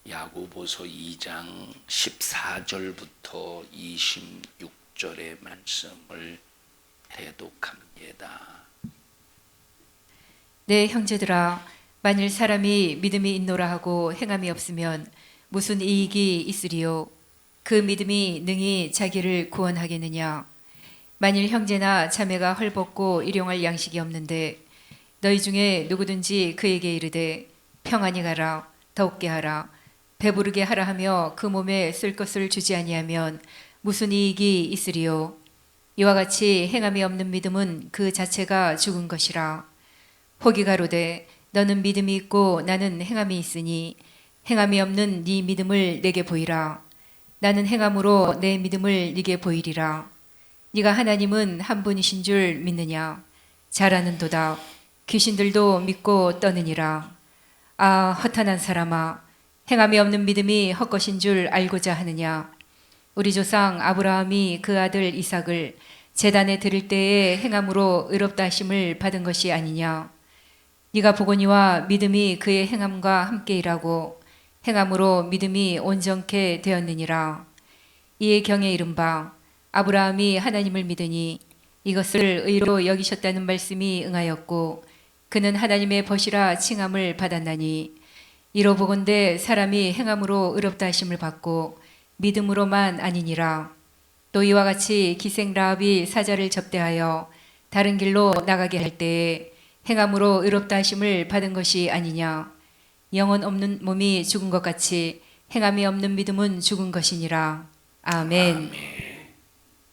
야고보서 2장 14절부터 26절의 말씀을 해독합니다. 내 형제들아, 만일 사람이 믿음이 있노라 하고 행함이 없으면 무슨 이익이 있으리요? 그 믿음이 능히 자기를 구원하겠느냐? 만일 형제나 자매가 헐벗고 일용할 양식이 없는데 너희 중에 누구든지 그에게 이르되 평안히 가라, 더욱게 하라, 배부르게 하라 하며 그 몸에 쓸 것을 주지 아니하면 무슨 이익이 있으리요? 이와 같이 행함이 없는 믿음은 그 자체가 죽은 것이라. 혹이 가로되 너는 믿음이 있고 나는 행함이 있으니 행함이 없는 네 믿음을 내게 보이라. 나는 행함으로 내 믿음을 네게 보이리라. 네가 하나님은 한 분이신 줄 믿느냐? 잘 아는도다. 귀신들도 믿고 떠느니라. 아, 허탄한 사람아, 행함이 없는 믿음이 헛것인 줄 알고자 하느냐? 우리 조상 아브라함이 그 아들 이삭을 제단에 드릴 때에 행함으로 의롭다 하심을 받은 것이 아니냐? 네가 보거니와 믿음이 그의 행함과 함께 일하고 행함으로 믿음이 온전케 되었느니라. 이에 경에 이른바 아브라함이 하나님을 믿으니 이것을 의로 여기셨다는 말씀이 응하였고 그는 하나님의 벗이라 칭함을 받았나니, 이로 보건대 사람이 행함으로 의롭다 하심을 받고 믿음으로만 아니니라. 또 이와 같이 기생 라합이 사자를 접대하여 다른 길로 나가게 할 때에 행함으로 의롭다 하심을 받은 것이 아니냐? 영혼 없는 몸이 죽은 것 같이 행함이 없는 믿음은 죽은 것이니라. 아멘. 아멘.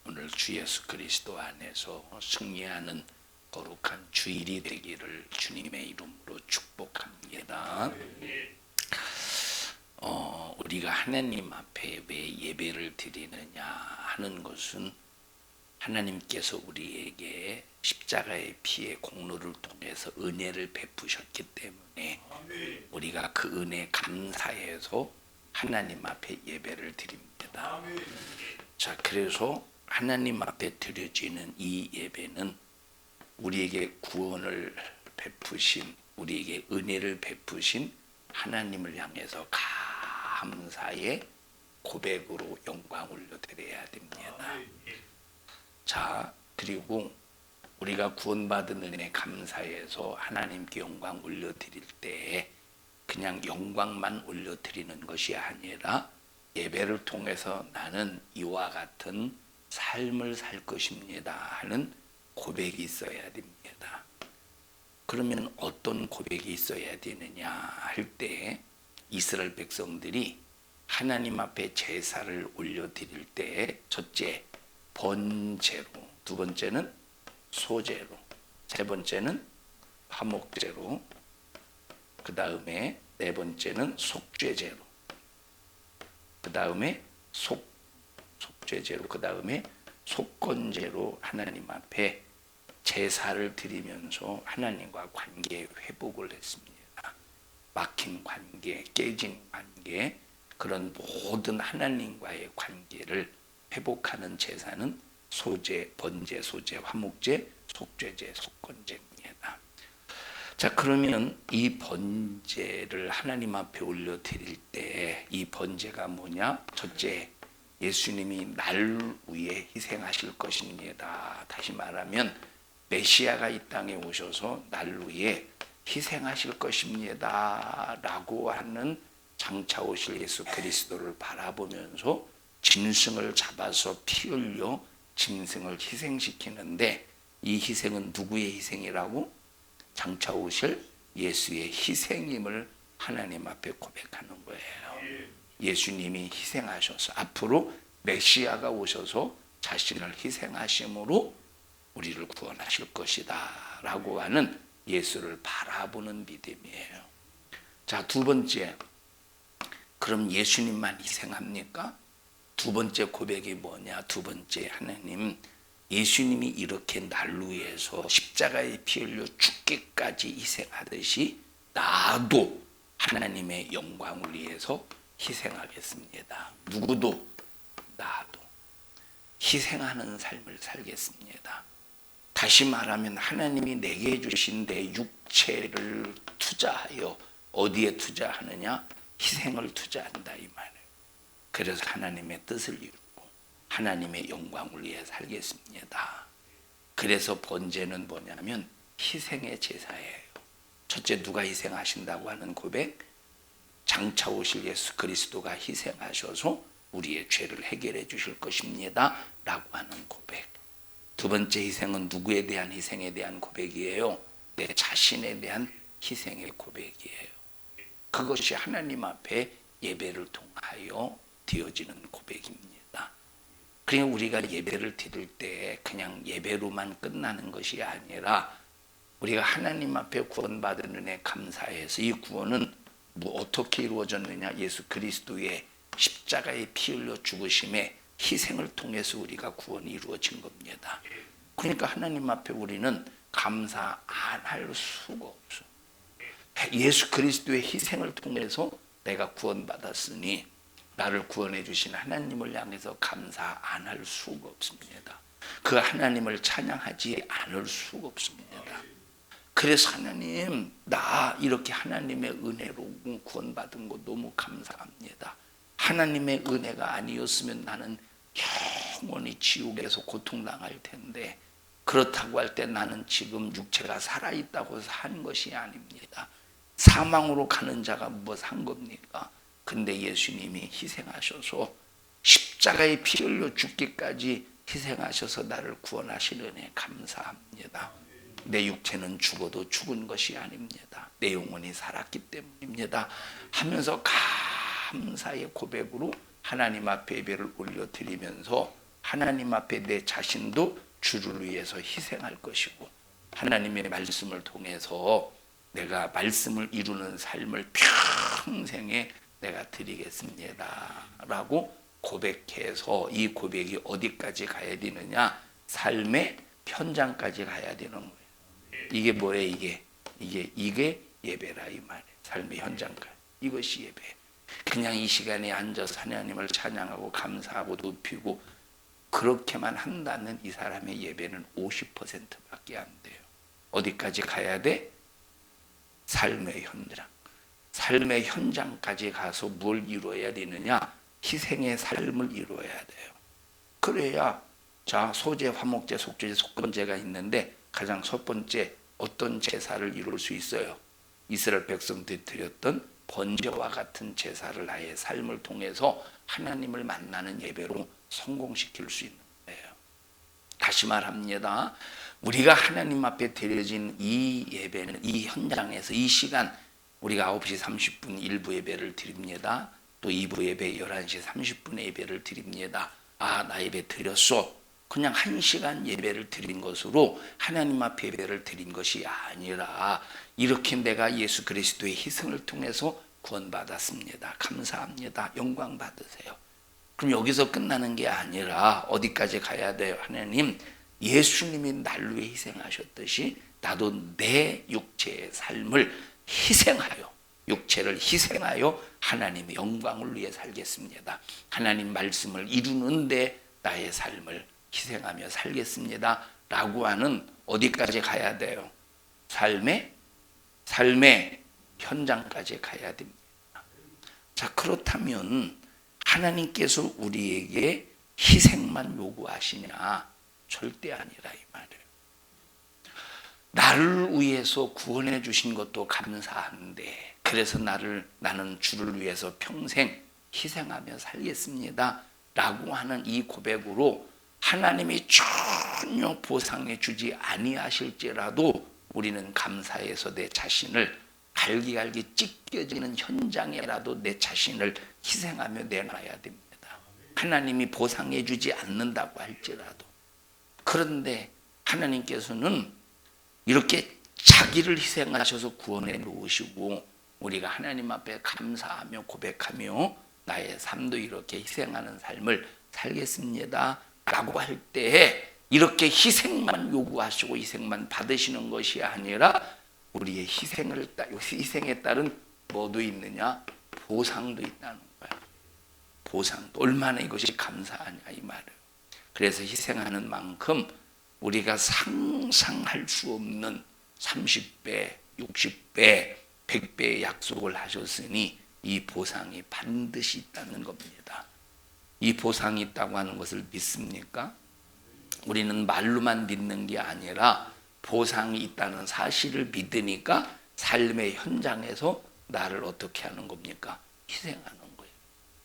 오늘 주 예수 그리스도 안에서 승리하는 거룩한 주일이 되기를 주님의 이름으로 축복합니다. 우리가 하나님 앞에 왜 예배를 드리느냐 하는 것은 하나님께서 우리에게 십자가의 피의 공로를 통해서 은혜를 베푸셨기 때문에 우리가 그 은혜 감사해서 하나님 앞에 예배를 드립니다. 자, 그래서 하나님 앞에 드려지는 이 예배는 우리에게 구원을 베푸신, 우리에게 은혜를 베푸신 하나님을 향해서 감사의 고백으로 영광 올려드려야 됩니다. 자, 그리고 우리가 구원받은 은혜 감사해서 하나님께 영광 올려드릴 때 그냥 영광만 올려드리는 것이 아니라 예배를 통해서 나는 이와 같은 삶을 살 것입니다 하는 고백이 있어야 됩니다. 그러면 어떤 고백이 있어야 되느냐 할 때 이스라엘 백성들이 하나님 앞에 제사를 올려드릴 때 첫째 번제로, 두 번째는 소제로, 세 번째는 화목제로, 그 다음에 네 번째는 속죄제로, 그 다음에 속죄제로, 그 다음에 속건제로 하나님 앞에 제사를 드리면서 하나님과 관계 회복을 했습니다. 막힌 관계, 깨진 관계, 그런 모든 하나님과의 관계를 회복하는 제사는 소제, 번제, 소제, 화목제, 속죄제, 속건제입니다. 자, 그러면 이 번제를 하나님 앞에 올려드릴 때 이 번제가 뭐냐? 첫째, 예수님이 날 위해 희생하실 것입니다. 다시 말하면 메시아가 이 땅에 오셔서 날 위해 희생하실 것입니다 라고 하는 장차 오실 예수 그리스도를 바라보면서 짐승을 잡아서 피 흘려 짐승을 희생시키는데, 이 희생은 누구의 희생이라고? 장차 오실 예수의 희생임을 하나님 앞에 고백하는 거예요. 예수님이 희생하셔서 앞으로 메시아가 오셔서 자신을 희생하심으로 우리를 구원하실 것이다 라고 하는 예수를 바라보는 믿음이에요. 자, 두 번째, 그럼 예수님만 희생합니까? 두 번째 고백이 뭐냐? 두 번째, 하나님, 예수님이 이렇게 날 위해서 십자가에 피 흘려 죽기까지 희생하듯이 나도 하나님의 영광을 위해서 희생하겠습니다. 누구도, 나도 희생하는 삶을 살겠습니다. 다시 말하면 하나님이 내게 주신 내 육체를 투자하여 어디에 투자하느냐? 희생을 투자한다 이 말이에요. 그래서 하나님의 뜻을 이루고 하나님의 영광을 위해 살겠습니다. 그래서 번제는 뭐냐면 희생의 제사예요. 첫째, 누가 희생하신다고 하는 고백? 장차 오실 예수 그리스도가 희생하셔서 우리의 죄를 해결해 주실 것입니다 라고 하는 고백. 두 번째 희생은 누구에 대한 희생에 대한 고백이에요? 내 자신에 대한 희생의 고백이에요. 그것이 하나님 앞에 예배를 통하여 되어지는 고백입니다. 그러니까 우리가 예배를 드릴 때 그냥 예배로만 끝나는 것이 아니라 우리가 하나님 앞에 구원받은 은혜 감사해서 이 구원은 어떻게 이루어졌느냐? 예수 그리스도의 십자가에 피 흘려 죽으심의 희생을 통해서 우리가 구원이 이루어진 겁니다. 그러니까 하나님 앞에 우리는 감사 안 할 수가 없어. 예수 그리스도의 희생을 통해서 내가 구원받았으니 나를 구원해 주신 하나님을 향해서 감사 안 할 수가 없습니다. 그 하나님을 찬양하지 않을 수가 없습니다. 그래서 하나님, 나 이렇게 하나님의 은혜로 구원받은 거 너무 감사합니다. 하나님의 은혜가 아니었으면 나는 영원히 지옥에서 고통당할 텐데, 그렇다고 할 때 나는 지금 육체가 살아있다고 산 것이 아닙니다. 사망으로 가는 자가 무엇한 겁니까? 근데 예수님이 희생하셔서 십자가에 피 흘려 죽기까지 희생하셔서 나를 구원하신 은혜 감사합니다. 내 육체는 죽어도 죽은 것이 아닙니다. 내 영혼이 살았기 때문입니다 하면서 감사의 고백으로 하나님 앞에 예배를 올려드리면서 하나님 앞에 내 자신도 주를 위해서 희생할 것이고 하나님의 말씀을 통해서 내가 말씀을 이루는 삶을 평생에 내가 드리겠습니다 라고 고백해서 이 고백이 어디까지 가야 되느냐? 삶의 현장까지 가야 되는 거예요. 이게 뭐예요? 이게 예배라 이 말이에요. 삶의 현장까지. 이것이 예배. 그냥 이 시간에 앉아서 하나님을 찬양하고 감사하고 높이고 그렇게만 한다는 이 사람의 예배는 50%밖에 안 돼요. 어디까지 가야 돼? 삶의 현장. 삶의 현장까지 가서 뭘 이루어야 되느냐? 희생의 삶을 이루어야 돼요. 그래야 자, 소제, 화목제, 속죄제, 속건제가 있는데 가장 첫 번째 어떤 제사를 이룰 수 있어요? 이스라엘 백성들이 드렸던 번제와 같은 제사를 나의 삶을 통해서 하나님을 만나는 예배로 성공시킬 수 있는 거예요. 다시 말합니다. 우리가 하나님 앞에 드려진 이 예배는 이 현장에서 이 시간 우리가 9시 30분 1부 예배를 드립니다. 또 2부 예배 11시 30분에 예배를 드립니다. 아, 나 예배 드렸어. 그냥 1시간 예배를 드린 것으로 하나님 앞에 예배를 드린 것이 아니라 이렇게 내가 예수 그리스도의 희생을 통해서 구원받았습니다. 감사합니다. 영광 받으세요. 그럼 여기서 끝나는 게 아니라 어디까지 가야 돼요? 하나님, 예수님이 날 위해 희생하셨듯이 나도 내 육체의 삶을 희생하여 육체를 희생하여 하나님의 영광을 위해 살겠습니다. 하나님 말씀을 이루는데 나의 삶을 희생하며 살겠습니다 라고 하는 어디까지 가야 돼요? 삶의 현장까지 가야 됩니다. 자, 그렇다면 하나님께서 우리에게 희생만 요구하시냐? 절대 아니라 이 말이에요. 나를 위해서 구원해 주신 것도 감사한데 그래서 나는 주를 위해서 평생 희생하며 살겠습니다 라고 하는 이 고백으로 하나님이 전혀 보상해 주지 아니하실지라도 우리는 감사해서 내 자신을 갈기갈기 찢겨지는 현장에라도 내 자신을 희생하며 내놔야 됩니다. 하나님이 보상해 주지 않는다고 할지라도. 그런데 하나님께서는 이렇게 자기를 희생하셔서 구원해 놓으시고 우리가 하나님 앞에 감사하며 고백하며 나의 삶도 이렇게 희생하는 삶을 살겠습니다 라고 할 때 이렇게 희생만 요구하시고 희생만 받으시는 것이 아니라 우리의 희생에 따른 뭐도 있느냐? 보상도 있다는 거야. 보상도. 얼마나 이것이 감사하냐 이 말이에요. 그래서 희생하는 만큼 우리가 상상할 수 없는 30배, 60배, 100배의 약속을 하셨으니 이 보상이 반드시 있다는 겁니다. 이 보상이 있다고 하는 것을 믿습니까? 우리는 말로만 믿는 게 아니라 보상이 있다는 사실을 믿으니까 삶의 현장에서 나를 어떻게 하는 겁니까? 희생하는 거예요.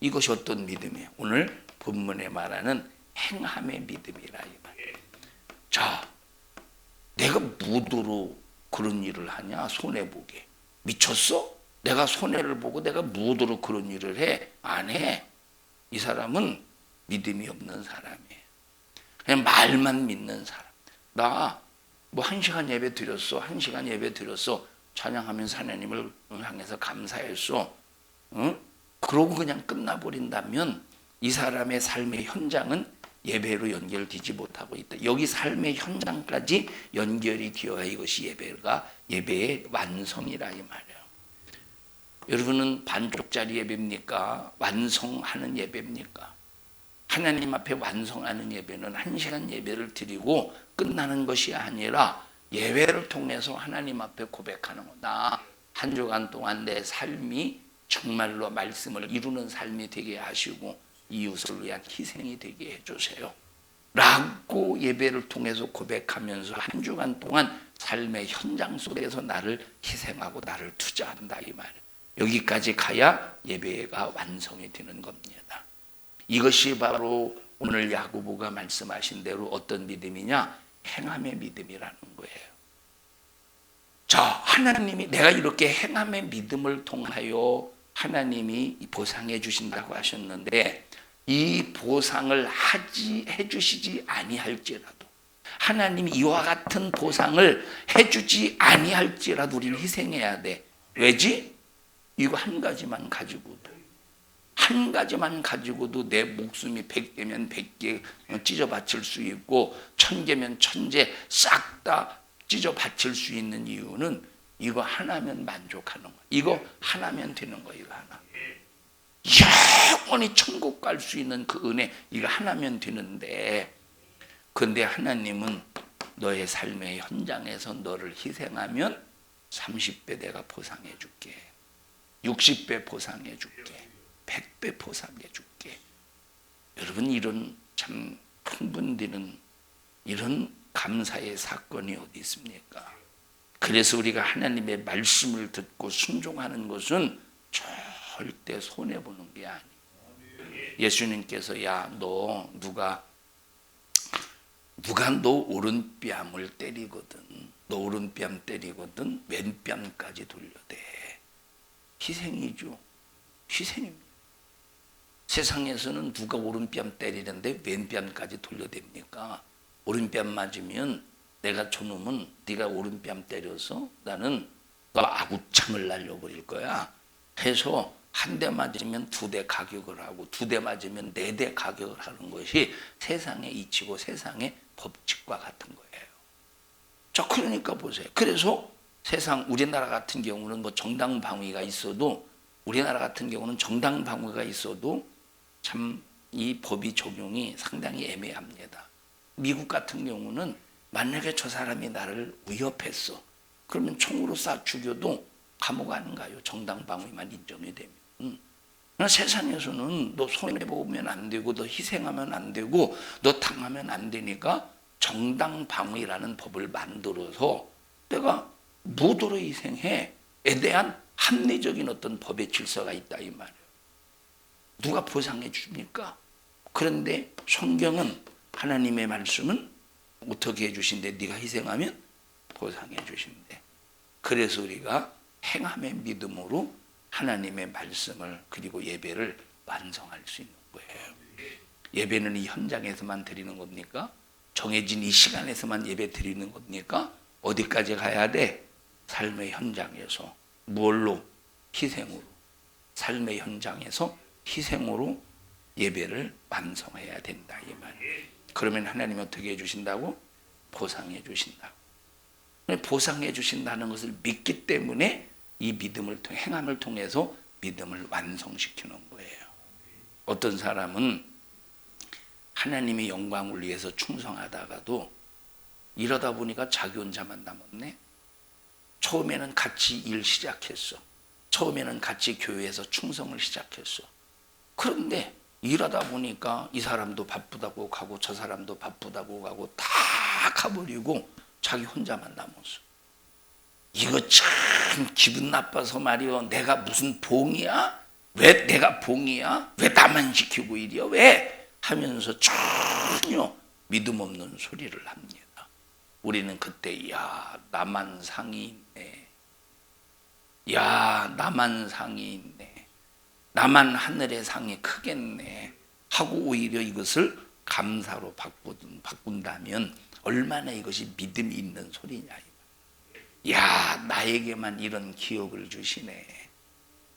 이것이 어떤 믿음이에요? 오늘 본문에 말하는 행함의 믿음이라 이 말이에요. 자, 내가 무도로 그런 일을 하냐? 손해보게. 미쳤어? 내가 손해를 보고 내가 무도로 그런 일을 해? 안 해. 이 사람은 믿음이 없는 사람이에요. 그냥 말만 믿는 사람. 나 뭐 1시간 예배 드렸어. 1시간 예배 드렸어. 찬양하면서 하나님을 향해서 감사했어. 응? 그러고 그냥 끝나버린다면 이 사람의 삶의 현장은 예배로 연결되지 못하고 있다. 여기 삶의 현장까지 연결이 되어야 이것이 예배의 완성이라 이 말이에요. 여러분은 반쪽짜리 예배입니까? 완성하는 예배입니까? 하나님 앞에 완성하는 예배는 1시간 예배를 드리고 끝나는 것이 아니라 예배를 통해서 하나님 앞에 고백하는 거다. 한 주간 동안 내 삶이 정말로 말씀을 이루는 삶이 되게 하시고 이웃을 위한 희생이 되게 해주세요 라고 예배를 통해서 고백하면서 한 주간 동안 삶의 현장 속에서 나를 희생하고 나를 투자한다 이 말이에요. 여기까지 가야 예배가 완성이 되는 겁니다. 이것이 바로 오늘 야고보가 말씀하신 대로 어떤 믿음이냐? 행함의 믿음이라는 거예요. 자, 하나님이 내가 이렇게 행함의 믿음을 통하여 하나님이 보상해 주신다고 하셨는데 이 보상을 해주시지 아니할지라도 하나님이 이와 같은 보상을 해주지 아니할지라도 우리는 희생해야 돼. 왜지? 이거 한 가지만 가지고도 내 목숨이 100개면 100개 찢어 바칠 수 있고 1000개면 1000개 싹 다 찢어 바칠 수 있는 이유는 이거 하나면 만족하는 거야. 이거 하나면 되는 거야. 이거 하나. 영원히 천국 갈 수 있는 그 은혜 이거 하나면 되는데 근데 하나님은 너의 삶의 현장에서 너를 희생하면 30배 내가 보상해 줄게. 60배 보상해 줄게. 100배 보상해 줄게. 여러분 이런 참 흥분되는 이런 감사의 사건이 어디 있습니까? 그래서 우리가 하나님의 말씀을 듣고 순종하는 것은 절대 손해보는 게 아니에요. 예수님께서 야 너 누가 너 오른뺨을 때리거든 너 오른뺨 때리거든 왼뺨까지 돌려대. 희생이죠. 희생입니다. 세상에서는 누가 오른뺨 때리는데 왼뺨까지 돌려댑니까? 오른뺨 맞으면 내가 저놈은 네가 오른뺨 때려서 나는 너 아구창을 날려버릴 거야 해서 한 대 맞으면 2대 가격을 하고 2대 맞으면 4대 가격을 하는 것이 세상의 이치고 세상의 법칙과 같은 거예요. 자, 그러니까 보세요. 그래서 세상 우리나라 같은 경우는 뭐 정당방위가 있어도 우리나라 같은 경우는 정당방위가 있어도 참 이 법이 적용이 상당히 애매합니다. 미국 같은 경우는 만약에 저 사람이 나를 위협했어. 그러면 총으로 쏴 죽여도 감옥 안 가요. 정당방위만 인정이 되면. 그러나 세상에서는 너 손해보면 안 되고 너 희생하면 안 되고 너 당하면 안 되니까 정당방위라는 법을 만들어서 내가 무도로 희생해에 대한 합리적인 어떤 법의 질서가 있다 이 말이에요. 누가 보상해 줍니까? 그런데 성경은 하나님의 말씀은 어떻게 해주신대? 네가 희생하면 보상해 주신대. 그래서 우리가 행함의 믿음으로 하나님의 말씀을 그리고 예배를 완성할 수 있는 거예요. 예배는 이 현장에서만 드리는 겁니까? 정해진 이 시간에서만 예배 드리는 겁니까? 어디까지 가야 돼? 삶의 현장에서. 뭘로? 희생으로. 삶의 현장에서 희생으로 예배를 완성해야 된다 이 말이에요. 그러면 하나님이 어떻게 해주신다고? 보상해 주신다고. 보상해 주신다는 것을 믿기 때문에 이 믿음을 통해 행함을 통해서 믿음을 완성시키는 거예요. 어떤 사람은 하나님의 영광을 위해서 충성하다가도 이러다 보니까 자기 혼자만 남았네. 처음에는 같이 일 시작했어. 처음에는 같이 교회에서 충성을 시작했어. 그런데 일하다 보니까 이 사람도 바쁘다고 가고 저 사람도 바쁘다고 가고 다 가버리고 자기 혼자만 남았어. 이거 참 기분 나빠서 말이요. 내가 무슨 봉이야? 왜 내가 봉이야? 왜 나만 시키고 이래요? 왜? 하면서 전혀 믿음 없는 소리를 합니다. 우리는 그때 야 나만 상이 있네. 야 나만 상이 있네. 나만 하늘의 상이 크겠네. 하고 오히려 이것을 감사로 바꾼다면 얼마나 이것이 믿음이 있는 소리냐. 야 나에게만 이런 기억을 주시네.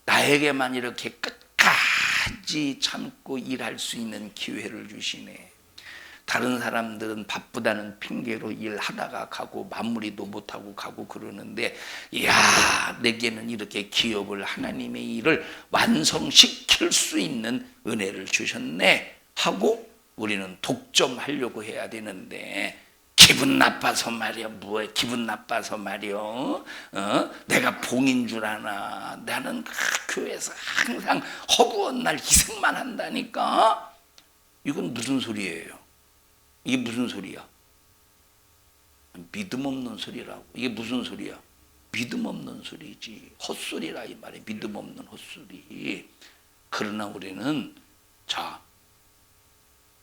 나에게만 이렇게 끝까지 참고 일할 수 있는 기회를 주시네. 다른 사람들은 바쁘다는 핑계로 일하다가 가고 마무리도 못하고 가고 그러는데 야 내게는 이렇게 기업을 하나님의 일을 완성시킬 수 있는 은혜를 주셨네 하고 우리는 독점하려고 해야 되는데 기분 나빠서 말이야. 뭐야 기분 나빠서 말이야. 내가 봉인 줄 아나. 나는 교회에서 항상 허구한 날 희생만 한다니까. 이건 무슨 소리예요? 이게 무슨 소리야? 믿음 없는 소리라고. 이게 무슨 소리야? 믿음 없는 소리지. 헛소리라 이 말이야. 믿음 없는 헛소리. 그러나 우리는 자,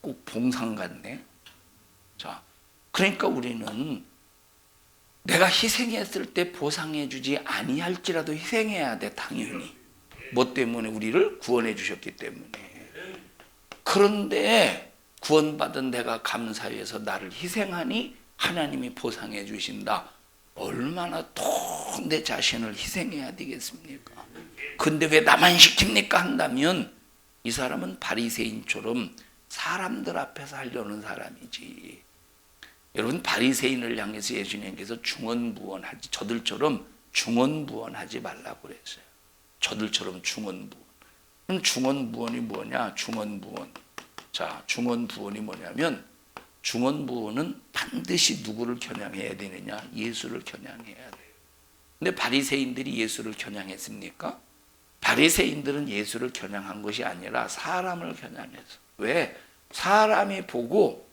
꼭 봉상 같네. 자, 그러니까 우리는 내가 희생했을 때 보상해 주지 아니할지라도 희생해야 돼. 당연히. 뭐 때문에? 우리를 구원해 주셨기 때문에. 그런데 구원받은 내가 감사해서 나를 희생하니 하나님이 보상해 주신다. 얼마나 더 내 자신을 희생해야 되겠습니까? 근데 왜 나만 시킵니까? 한다면 이 사람은 바리새인처럼 사람들 앞에서 하려는 사람이지. 여러분 바리새인을 향해서 예수님께서 중언부언하지 저들처럼 중언부언하지 말라고 그랬어요. 저들처럼 중언부언. 그럼 중언부언이 뭐냐? 중언부언. 자, 중언부언이 뭐냐면 중언부언은 반드시 누구를 겨냥해야 되느냐? 예수를 겨냥해야 돼요. 근데 바리새인들이 예수를 겨냥했습니까? 바리새인들은 예수를 겨냥한 것이 아니라 사람을 겨냥해서. 왜? 사람이 보고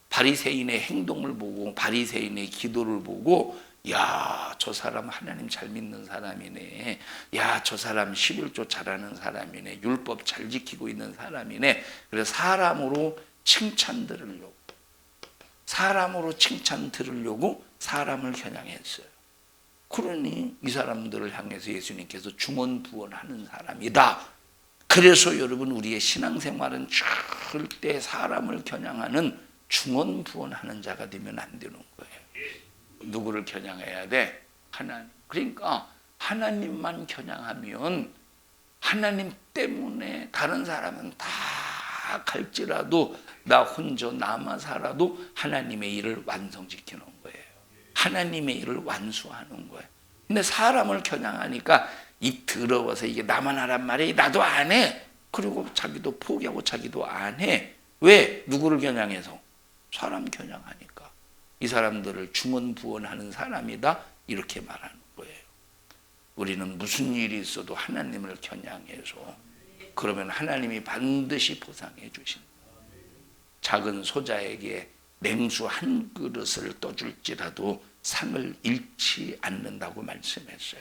바리새인의 행동을 보고 바리새인의 기도를 보고 야, 저 사람 하나님 잘 믿는 사람이네. 야, 저 사람 11조 잘하는 사람이네. 율법 잘 지키고 있는 사람이네. 그래서 사람으로 칭찬 들으려고 사람을 겨냥했어요. 그러니 이 사람들을 향해서 예수님께서 중언부언하는 사람이다. 그래서 여러분 우리의 신앙생활은 절대 사람을 겨냥하는 중언부언하는 자가 되면 안 되는 거예요. 누구를 겨냥해야 돼? 하나님. 그러니까 하나님만 겨냥하면 하나님 때문에 다른 사람은 다 갈지라도 나 혼자 남아 살아도 하나님의 일을 완성시키는 거예요. 하나님의 일을 완수하는 거예요. 근데 사람을 겨냥하니까 이 더러워서 이게 나만 하란 말이야. 나도 안 해. 그리고 자기도 포기하고 자기도 안 해. 왜? 누구를 겨냥해서? 사람 겨냥하니까. 이 사람들을 중언부언하는 사람이다. 이렇게 말하는 거예요. 우리는 무슨 일이 있어도 하나님을 겨냥해서 그러면 하나님이 반드시 보상해 주신다. 작은 소자에게 냉수 한 그릇을 떠줄지라도 상을 잃지 않는다고 말씀했어요.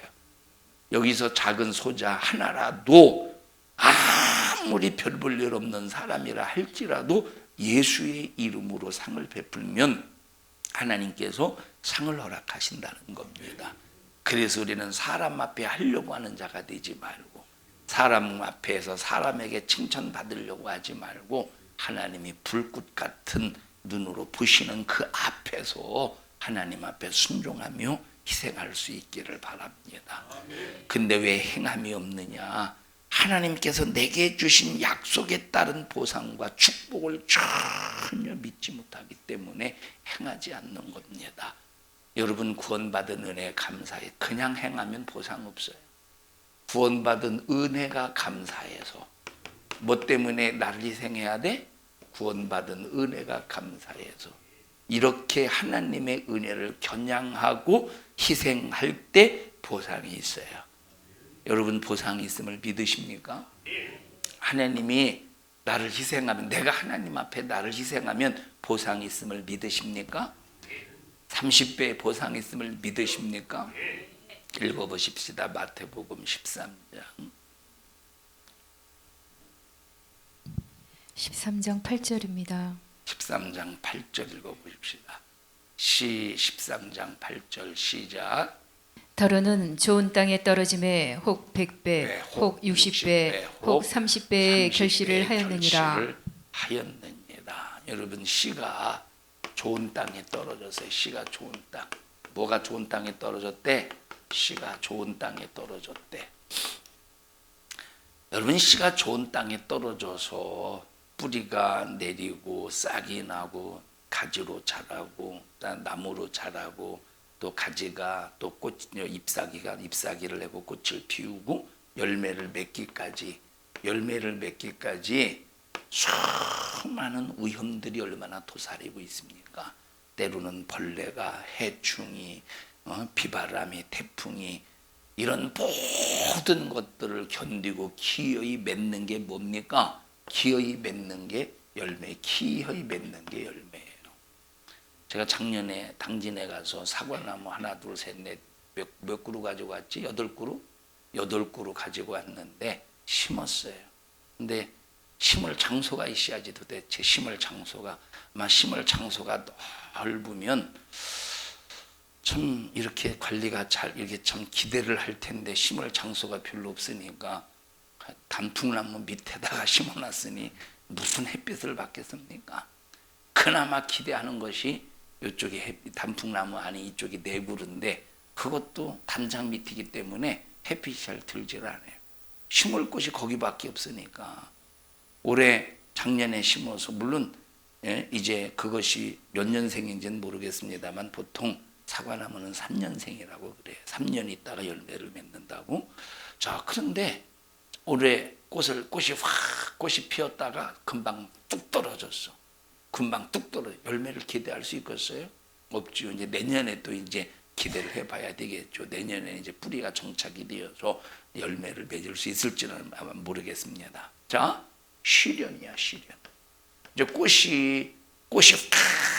여기서 작은 소자 하나라도 아무리 별 볼 일 없는 사람이라 할지라도 예수의 이름으로 상을 베풀면 하나님께서 상을 허락하신다는 겁니다. 그래서 우리는 사람 앞에 하려고 하는 자가 되지 말고 사람 앞에서 사람에게 칭찬받으려고 하지 말고 하나님이 불꽃 같은 눈으로 보시는 그 앞에서 하나님 앞에 순종하며 희생할 수 있기를 바랍니다. 근데 왜 행함이 없느냐? 하나님께서 내게 주신 약속에 따른 보상과 축복을 전혀 믿지 못하기 때문에 행하지 않는 겁니다. 여러분 구원받은 은혜에 감사해. 그냥 행하면 보상 없어요. 구원받은 은혜가 감사해서. 뭐 때문에 나를 희생해야 돼? 구원받은 은혜가 감사해서. 이렇게 하나님의 은혜를 겨냥하고 희생할 때 보상이 있어요. 여러분 보상이 있음을 믿으십니까? 하나님이 나를 희생하면, 내가 하나님 앞에 나를 희생하면 보상이 있음을 믿으십니까? 30배의 보상이 있음을 믿으십니까? 읽어보십시다. 마태복음 13장 13장 8절입니다. 13장 8절 읽어보십시다. 13장 8절 시작. 더러는 좋은 땅에 떨어짐에 혹 100배, 혹 60배, 혹 30배의 결실을 하였느니라. 여러분, 씨가 좋은 땅에 떨어져서, 씨가 좋은 땅, 뭐가 좋은 땅에 떨어졌대? 씨가 좋은 땅에 떨어졌대. 여러분, 씨가 좋은 땅에 떨어져서 뿌리가 내리고 싹이 나고 가지로 자라고 나무로 자라고 또 가지가 또 꽃, 잎사귀를 내고 꽃을 피우고 열매를 맺기까지 수많은 위험들이 얼마나 도사리고 있습니까? 때로는 벌레가, 해충이, 비바람이, 태풍이, 이런 모든 것들을 견디고 기어이 맺는 게 뭡니까? 기어이 맺는 게 열매, 기어이 맺는 게 열매예요. 제가 작년에 당진에 가서 사과나무 하나, 둘, 셋, 넷, 몇 그루 가지고 왔지? 8그루? 8그루 가지고 왔는데 심었어요. 근데 심을 장소가 있어야지. 도대체 심을 장소가, 아마 심을 장소가 넓으면 참 이렇게 관리가 잘, 이렇게 참 기대를 할 텐데 심을 장소가 별로 없으니까 단풍나무 밑에다가 심어놨으니 무슨 햇빛을 받겠습니까? 그나마 기대하는 것이 이쪽에 단풍나무 안에 이쪽이 4그루인데 그것도 단장 밑이기 때문에 햇빛이 잘 들질 않아요. 심을 곳이 거기밖에 없으니까 올해 작년에 심어서, 물론 이제 그것이 몇 년생인지는 모르겠습니다만 보통 사과나무는 3년생이라고 그래요. 3년 있다가 열매를 맺는다고. 자, 그런데 올해 꽃이 피었다가 금방 뚝 떨어졌어. 금방 뚝 떨어져. 열매를 기대할 수 있겠어요? 없죠. 이제 내년에 또 이제 기대를 해봐야 되겠죠. 내년에 이제 뿌리가 정착이 되어서 열매를 맺을 수 있을지는 아마 모르겠습니다. 자, 시련이야, 시련. 이제 꽃이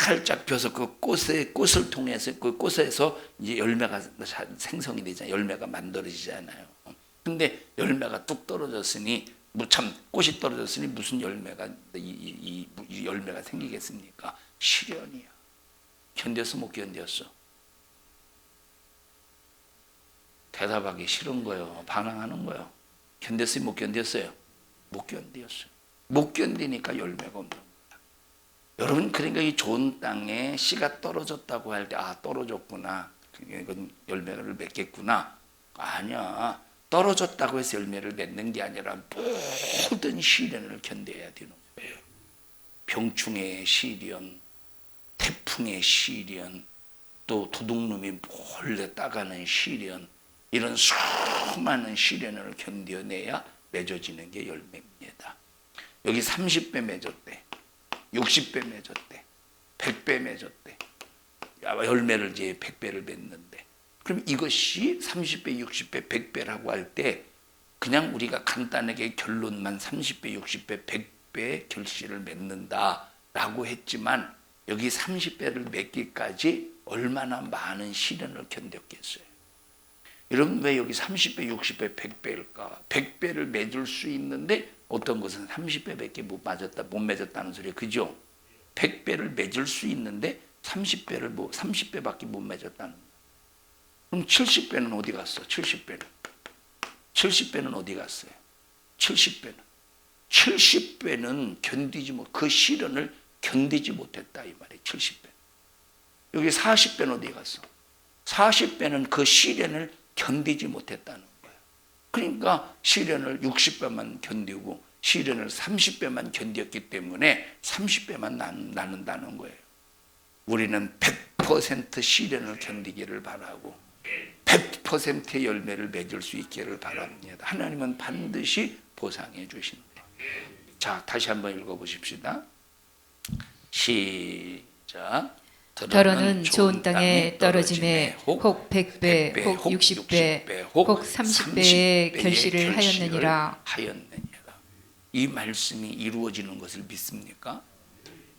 활짝 펴서 그 꽃을 통해서, 그 꽃에서 이제 열매가 생성이 되잖아요. 열매가 만들어지잖아요. 근데 열매가 뚝 떨어졌으니, 참 꽃이 떨어졌으니 무슨 열매가 이 열매가 생기겠습니까? 시련이야. 견뎠어, 못 견뎠어? 대답하기 싫은 거예요. 반항하는 거예요. 견뎠어요, 못 견뎠어요? 못 견뎠어요. 못 견디니까 열매가 없는 거야. 여러분, 그러니까 이 좋은 땅에 씨가 떨어졌다고 할 때, 아, 떨어졌구나, 이건 열매를 맺겠구나. 아니야. 떨어졌다고 해서 열매를 맺는 게 아니라 모든 시련을 견뎌야 되는 거예요. 병충해의 시련, 태풍의 시련, 또 도둑놈이 몰래 따가는 시련, 이런 수많은 시련을 견뎌내야 맺어지는 게 열매입니다. 여기 30배 맺었대, 60배 맺었대, 100배 맺었대. 열매를 이제 100배를 맺는데, 그럼 이것이 30배, 60배, 100배라고 할 때 그냥 우리가 간단하게 결론만 30배, 60배, 100배 결실을 맺는다라고 했지만 여기 30배를 맺기까지 얼마나 많은 시련을 견뎠겠어요. 여러분, 왜 여기 30배, 60배, 100배일까? 100배를 맺을 수 있는데 어떤 것은 30배밖에 못 맺었다는 소리예요. 그죠? 100배를 맺을 수 있는데 30배밖에 못 맺었다는 거예요. 그럼 70배는 어디 갔어? 70배는 어디 갔어요? 70배는 견디지 못, 그 시련을 견디지 못했다 이 말이에요. 70배. 여기 40배는 어디 갔어? 40배는 그 시련을 견디지 못했다는 거예요. 그러니까 시련을 60배만 견디고 시련을 30배만 견뎠기 때문에 30배만 나눈다는 거예요. 우리는 100% 시련을 견디기를 바라고 100%의 열매를 맺을 수 있기를 바랍니다. 하나님은 반드시 보상해 주신다. 자, 다시 한번 읽어보십시다. 시작. 더러는 좋은 땅에 떨어짐에 혹 100배, 혹 60배, 혹 30배의 결실을 하였느니라. 이 말씀이 이루어지는 것을 믿습니까?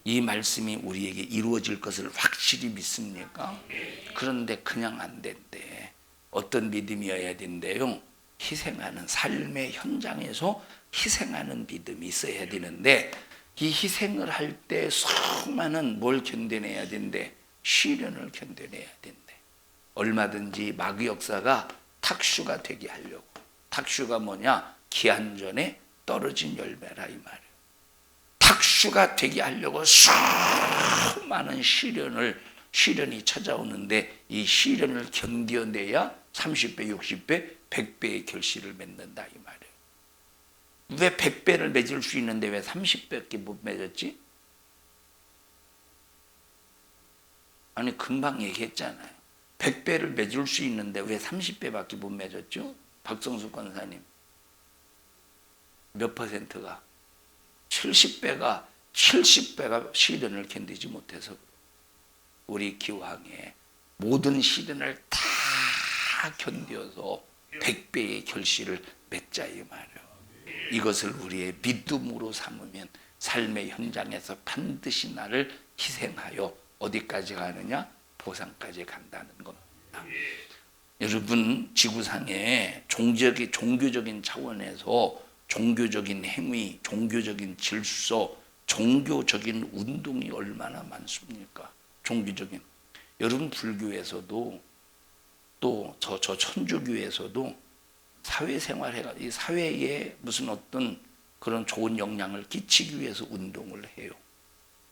이 말씀이 우리에게 이루어질 것을 확실히 믿습니까? 그런데 그냥 안 된대. 어떤 믿음이어야 된대요? 희생하는, 삶의 현장에서 희생하는 믿음이 있어야 되는데, 이 희생을 할 때 수많은 뭘 견뎌내야 된대? 시련을 견뎌내야 된대. 얼마든지 마귀 역사가 탁슈가 되게 하려고. 탁슈가 뭐냐? 기한 전에 떨어진 열매라 이 말이에요. 탁슈가 되게 하려고 수많은 시련이 찾아오는데, 이 시련을 견뎌내야 30배, 60배, 100배의 결실을 맺는다 이 말이에요. 왜 100배를 맺을 수 있는데 왜 30배밖에 못 맺었지? 아니 금방 얘기했잖아요. 100배를 맺을 수 있는데 왜 30배밖에 못 맺었죠? 박성수 권사님. 몇 퍼센트가? 70배가 시련을 견디지 못해서 우리 기왕에 모든 시련을 다 견뎌서 100배의 결실을 맺자 이 말이에요. 이것을 우리의 믿음으로 삼으면 삶의 현장에서 반드시 나를 희생하여 어디까지 가느냐? 보상까지 간다는 겁니다. 여러분, 지구상에 종교적인 차원에서 종교적인 행위, 종교적인 질서, 종교적인 운동이 얼마나 많습니까? 종교적인. 여러분, 불교에서도 또 저 천주교에서도 사회생활해가 이 사회에 무슨 어떤 그런 좋은 영향을 끼치기 위해서 운동을 해요.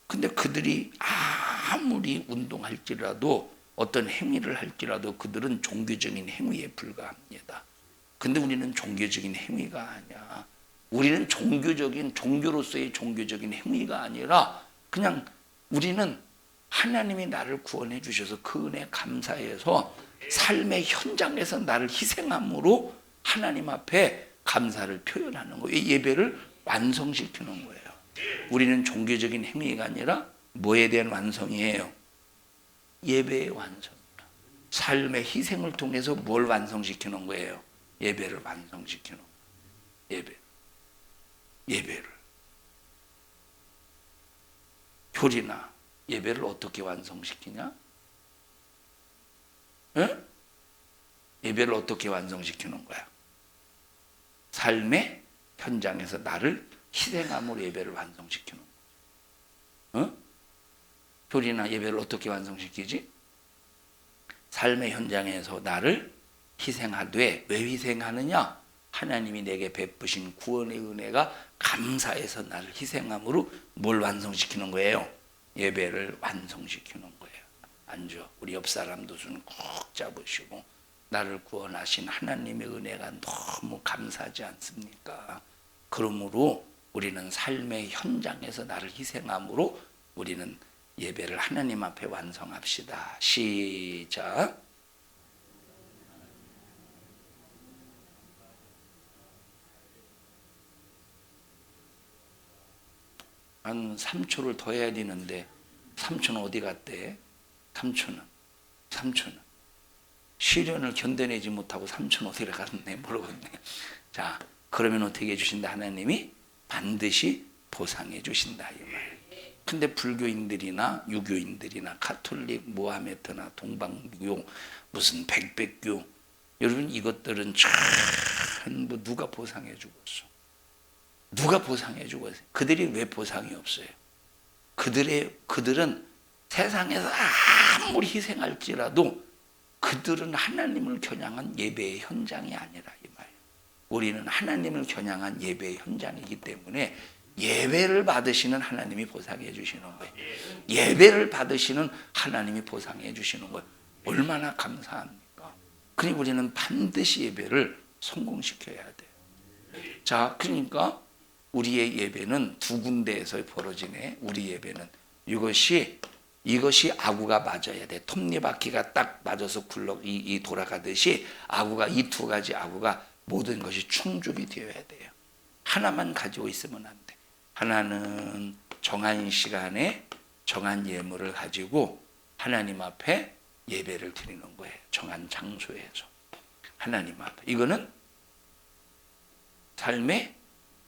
근데 그들이 아무리 운동할지라도 어떤 행위를 할지라도 그들은 종교적인 행위에 불과합니다. 근데 우리는 종교적인 행위가 아니야. 우리는 종교로서의 종교적인 행위가 아니라 그냥 우리는 하나님이 나를 구원해 주셔서 그 은혜 감사해서 삶의 현장에서 나를 희생함으로 하나님 앞에 감사를 표현하는 거예요. 예배를 완성시키는 거예요. 우리는 종교적인 행위가 아니라 뭐에 대한 완성이에요? 예배의 완성이에요. 삶의 희생을 통해서 뭘 완성시키는 거예요? 예배를 완성시키는 거예요. 예배를. 교리나 예배를 어떻게 완성시키냐? 에? 예배를 어떻게 완성시키는 거야? 삶의 현장에서 나를 희생함으로 예배를 완성시키는 거야. 교리나 예배를 어떻게 완성시키지? 삶의 현장에서 나를 희생하되, 왜 희생하느냐? 하나님이 내게 베푸신 구원의 은혜가 감사해서 나를 희생함으로 뭘 완성시키는 거예요? 예배를 완성시키는 거예요. 앉아. 우리 옆 사람도 손 꼭 잡으시고, 나를 구원하신 하나님의 은혜가 너무 감사하지 않습니까? 그러므로 우리는 삶의 현장에서 나를 희생함으로 우리는 예배를 하나님 앞에 완성합시다. 시작. 한 3초를 더 해야 되는데 3초는 어디 갔대? 3초는 시련을 견뎌내지 못하고 3초는 어디 갔네 모르겠네. 자, 그러면 어떻게 해주신다? 하나님이 반드시 보상해 주신다 이 말. 근데 불교인들이나 유교인들이나 가톨릭, 모하메트나 동방교, 무슨 백백교, 여러분 이것들은 전부 누가 보상해 주겠어? 누가 보상해 주겠어요? 그들이 왜 보상이 없어요? 그들은 세상에서 아무리 희생할지라도 그들은 하나님을 겨냥한 예배의 현장이 아니라 이 말이에요. 우리는 하나님을 겨냥한 예배의 현장이기 때문에 예배를 받으시는 하나님이 보상해 주시는 거예요. 예배를 받으시는 하나님이 보상해 주시는 거예요. 얼마나 감사합니까? 그러니 우리는 반드시 예배를 성공시켜야 돼요. 자, 그러니까 우리의 예배는 두 군데에서 벌어지네. 우리 예배는 이것이 아구가 맞아야 돼. 톱니바퀴가 딱 맞아서 돌아가듯이 아구가, 이 두 가지 아구가 모든 것이 충족이 되어야 돼요. 하나만 가지고 있으면 안 돼. 하나는 정한 시간에 정한 예물을 가지고 하나님 앞에 예배를 드리는 거예요. 정한 장소에서 하나님 앞에. 이거는 삶의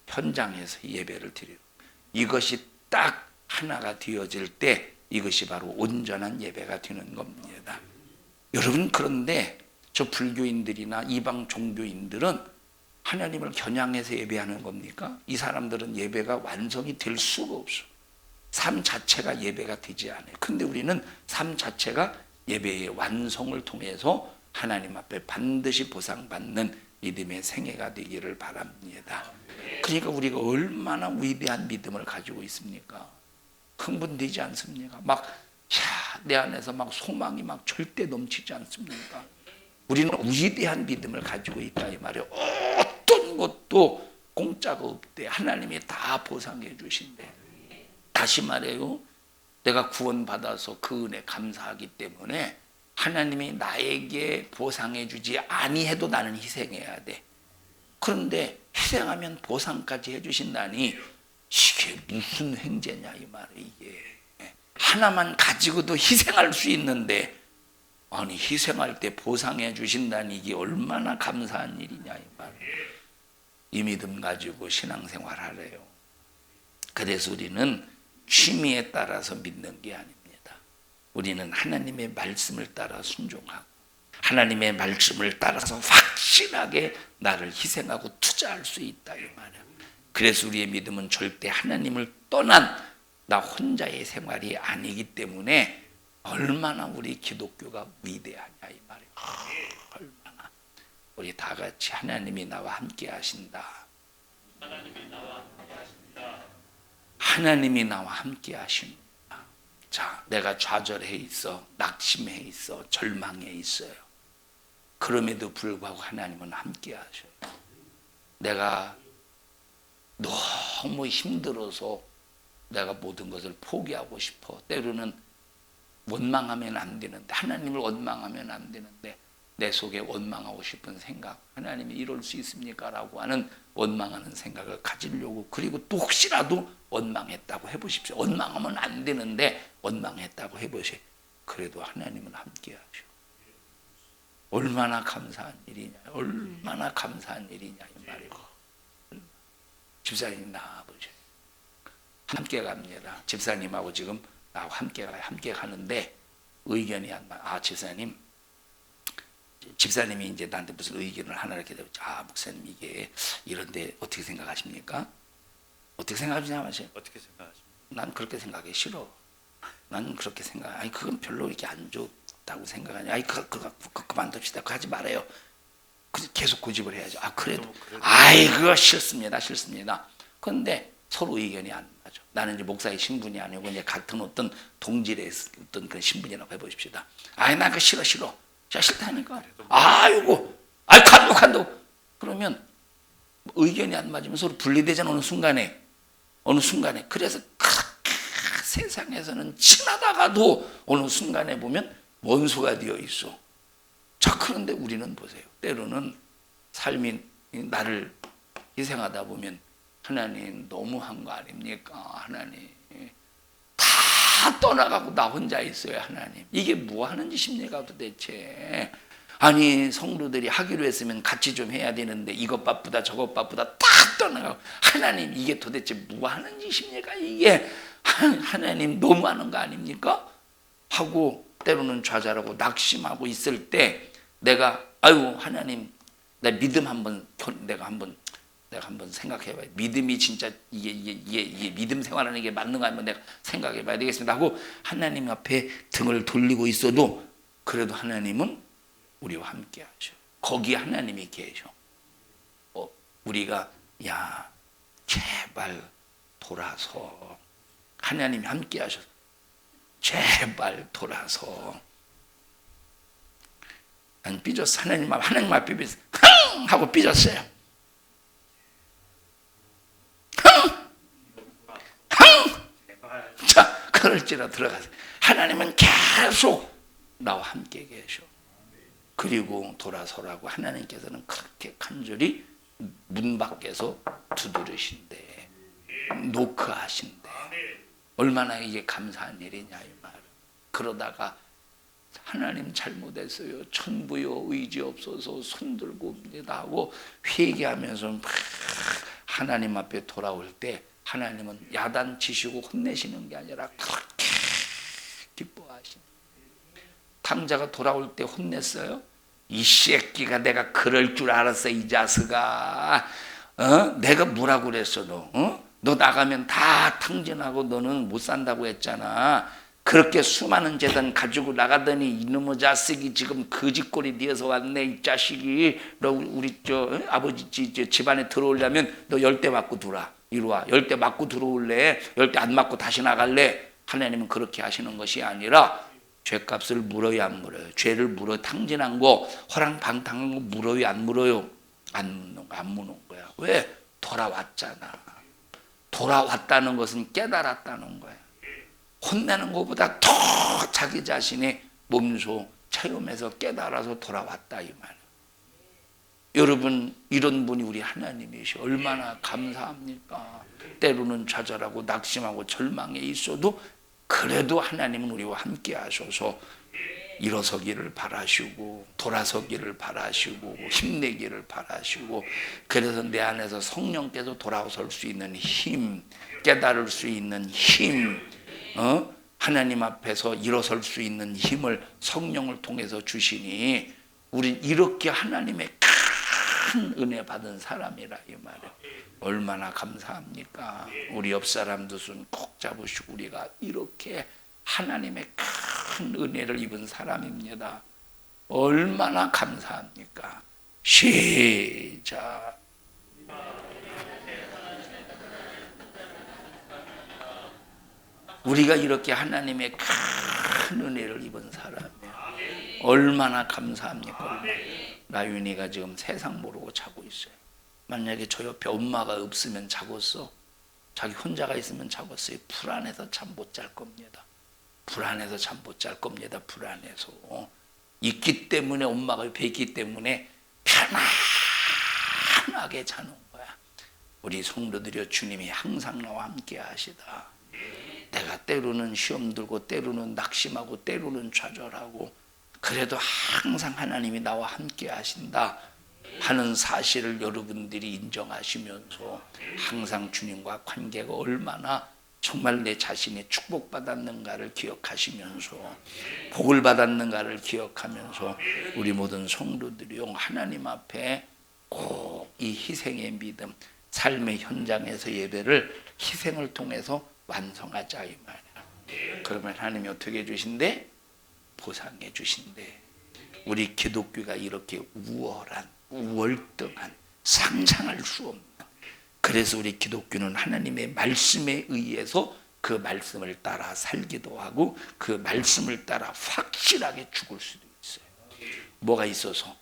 현장에서 예배를 드리는 거예요. 이것이 딱 하나가 되어질 때 이것이 바로 온전한 예배가 되는 겁니다. 여러분, 그런데 저 불교인들이나 이방 종교인들은 하나님을 겨냥해서 예배하는 겁니까? 이 사람들은 예배가 완성이 될 수가 없어. 삶 자체가 예배가 되지 않아요. 근데 우리는 삶 자체가 예배의 완성을 통해서 하나님 앞에 반드시 보상받는 믿음의 생애가 되기를 바랍니다. 그러니까 우리가 얼마나 위대한 믿음을 가지고 있습니까? 흥분되지 않습니까? 내 안에서 소망이 절대 넘치지 않습니까? 우리는 위대한 믿음을 가지고 있다 이 말이에요. 어떤 것도 공짜가 없대. 하나님이 다 보상해 주신대. 다시 말해요. 내가 구원받아서 그 은혜 감사하기 때문에 하나님이 나에게 보상해 주지 아니해도 나는 희생해야 돼. 그런데 희생하면 보상까지 해 주신다니 이게 무슨 횡재냐 이 말이에요. 이게 하나만 가지고도 희생할 수 있는데 아니 희생할 때 보상해 주신다니 이게 얼마나 감사한 일이냐 이 말이에요. 이 믿음 가지고 신앙생활 하래요. 그래서 우리는 취미에 따라서 믿는 게 아닙니다. 우리는 하나님의 말씀을 따라 순종하고 하나님의 말씀을 따라서 확실하게 나를 희생하고 투자할 수 있다 이 말이에요. 그래서 우리의 믿음은 절대 하나님을 떠난 나 혼자의 생활이 아니기 때문에 얼마나 우리 기독교가 위대하냐 이 말이에요. 얼마나 우리 다 같이 하나님이 나와 함께 하신다. 하나님이 나와 함께 하십니다. 자, 내가 좌절해 있어, 낙심해 있어, 절망해 있어요. 그럼에도 불구하고 하나님은 함께 하셔요. 내가 너무 힘들어서 내가 모든 것을 포기하고 싶어. 때로는 원망하면 안 되는데, 하나님을 원망하면 안 되는데 내 속에 원망하고 싶은 생각, 하나님이 이럴 수 있습니까? 라고 하는 원망하는 생각을 가지려고, 그리고 또 혹시라도 원망했다고 해보십시오. 원망하면 안 되는데 원망했다고 해보세요. 그래도 하나님은 함께 하셔. 얼마나 감사한 일이냐, 얼마나 감사한 일이냐 이 말이고. 집사님 나와보세요. 함께 갑니다. 집사님하고 지금 나하고 함께 가요. 함께 가는데 의견이 안 맞아. 집사님이 이제 나한테 무슨 의견을 하나 이렇게 되고, 목사님 이게 이런데 어떻게 생각하십니까? 어떻게 생각하시냐 마세요. 어떻게 생각하십니까? 난 그렇게 생각하기 싫어. 난 그렇게 생각. 아니 그건 별로 이렇게 안 좋다고 생각하냐. 아니 그만둡시다. 그거 하지 말아요. 계속 고집을 해야죠. 그래도 그거 싫습니다. 그런데 서로 의견이 안 맞아. 나는 이제 목사의 신분이 아니고 이제 같은 어떤 동질의 어떤 그런 신분이라고 해보십시다. 난 그거 싫어. 싫다니까. 간다고. 그러면 의견이 안 맞으면 서로 분리되잖아. 어느 순간에. 그래서 세상에서는 친하다가도 어느 순간에 보면 원수가 되어 있어. 자, 그런데 우리는 보세요. 때로는 삶이 나를 희생하다 보면 하나님 너무한 거 아닙니까? 하나님 다 떠나가고 나 혼자 있어요. 하나님 이게 뭐 하는 짓입니까 도대체? 아니 성도들이 하기로 했으면 같이 좀 해야 되는데 이것 바쁘다 저것 바쁘다 다 떠나가고, 하나님 이게 도대체 뭐 하는 짓입니까? 이게 하나님 너무하는 거 아닙니까? 하고 때로는 좌절하고 낙심하고 있을 때 내가 하나님 내 믿음 내가 한번 생각해봐요. 믿음이 진짜 이게 믿음 생활하는 게 맞는가 한번 내가 생각해봐야 되겠습니다 하고 하나님 앞에 등을 돌리고 있어도 그래도 하나님은 우리와 함께 하셔. 거기에 하나님이 계셔. 우리가 제발 돌아서, 하나님이 함께 하셔서 제발 돌아서. 난 삐졌어. 하나님 앞에 삐졌어. 흥! 하고 삐졌어요. 자, 그럴지라도 들어가세요. 하나님은 계속 나와 함께 계셔. 그리고 돌아서라고 하나님께서는 그렇게 간절히 문 밖에서 두드리신대. 노크하신대. 얼마나 이게 감사한 일이냐 이 말. 그러다가 하나님 잘못했어요. 천부여 의지 없어서 손들고 옵니다 하고 회개하면서 막 하나님 앞에 돌아올 때 하나님은 야단치시고 혼내시는 게 아니라 그렇게 기뻐하시는. 탕자가 돌아올 때 혼냈어요? 이 새끼가 내가 그럴 줄 알았어. 이 자식아. 내가 뭐라고 그랬어 너? 너 나가면 다 탕진하고 너는 못 산다고 했잖아. 그렇게 수많은 재단 가지고 나가더니 이놈의 자식이 지금 거짓골이 되어서 왔네. 이 자식이 너 우리 아버지 집안에 들어오려면 너 10대 맞고 들어와. 이리 와. 10대 맞고 들어올래? 10대 안 맞고 다시 나갈래? 하나님은 그렇게 하시는 것이 아니라 죄값을 물어요 안 물어요? 죄를 물어 탕진한 거 허랑방탕한 거 물어요 안 물어요? 안 무는 거야. 왜? 돌아왔잖아. 돌아왔다는 것은 깨달았다는 거야. 혼내는 것보다 더 자기 자신의 몸소 체험해서 깨달아서 돌아왔다 이 말이에요. 여러분 이런 분이 우리 하나님이시 얼마나 감사합니까? 때로는 좌절하고 낙심하고 절망에 있어도 그래도 하나님은 우리와 함께 하셔서 일어서기를 바라시고 돌아서기를 바라시고 힘내기를 바라시고 그래서 내 안에서 성령께서 돌아설 수 있는 힘, 깨달을 수 있는 힘, 하나님 앞에서 일어설 수 있는 힘을 성령을 통해서 주시니 우린 이렇게 하나님의 큰 은혜 받은 사람이라 이 말이에요. 얼마나 감사합니까? 우리 옆 사람도 손 꼭 잡으시고 우리가 이렇게 하나님의 큰 은혜를 입은 사람입니다. 얼마나 감사합니까? 시작. 우리가 이렇게 하나님의 큰 은혜를 입은 사람이에요. 얼마나 감사합니까? 나윤이가 지금 세상 모르고 자고 있어요. 만약에 저 옆에 엄마가 없으면 자겠어? 자기 혼자가 있으면 자겠어요? 불안해서 잠 못 잘 겁니다. 불안해서 잠 못 잘 겁니다. 불안해서. 있기 때문에 엄마가 옆에 있기 때문에 편안하게 자는 거야. 우리 성도들이여 주님이 항상 나와 함께 하시다. 내가 때로는 시험 들고 때로는 낙심하고 때로는 좌절하고 그래도 항상 하나님이 나와 함께 하신다 하는 사실을 여러분들이 인정하시면서 항상 주님과 관계가 얼마나 정말 내 자신이 축복받았는가를 기억하시면서 복을 받았는가를 기억하면서 우리 모든 성도들이요 하나님 앞에 꼭 이 희생의 믿음 삶의 현장에서 예배를 희생을 통해서 완성하자 이 말이야. 그러면 하나님이 어떻게 해주신대? 보상해 주신대. 우리 기독교가 이렇게 우월한 월등한 상상할 수 없는 그래서 우리 기독교는 하나님의 말씀에 의해서 그 말씀을 따라 살기도 하고 그 말씀을 따라 확실하게 죽을 수도 있어요. 뭐가 있어서?